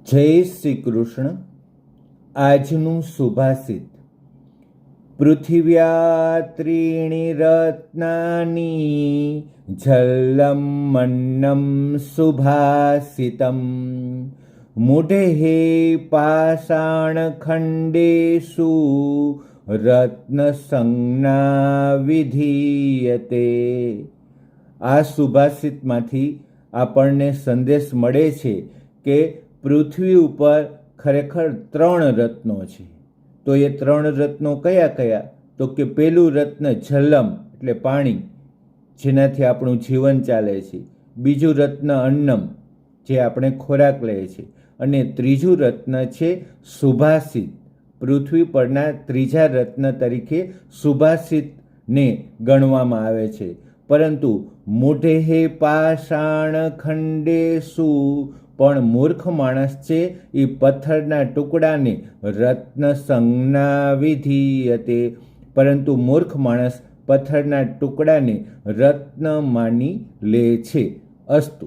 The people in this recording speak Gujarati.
જય શ્રી કૃષ્ણ. આજનું સુભાષિત: પૃથિવ્યા ત્રીણી રત્નાની જલમ મન્નમ સુભાષિતમ મૂઢે પાષાણ ખંડેષુ રત્નસંજ્ઞા વિધીયતે. આ સુભાષિતમાંથી આપણને સંદેશ મળે છે કે પૃથ્વી ઉપર ખરેખર 3 રત્નો છે. તો એ 3 રત્નો કયા કયા? તો કે પહેલું રત્ન જલમ એટલે પાણી, જેનાથી આપણું જીવન ચાલે છે. બીજું રત્ન અન્નમ, જે આપણે ખોરાક લઈએ છીએ. અને ત્રીજું રત્ન છે સુભાષિત. પૃથ્વી પરના ત્રીજા રત્ન તરીકે સુભાષિતને ગણવામાં આવે છે. પરંતુ મૂઢે પાષાણ ખંડેષુ, પણ મૂર્ખ માણસ છે એ પથ્થરના ટુકડાને રત્નસંજ્ઞા વિધીયતે, પરંતુ મૂર્ખ માણસ પથ્થરના ટુકડાને રત્ન માની લે છે. અસ્તુ.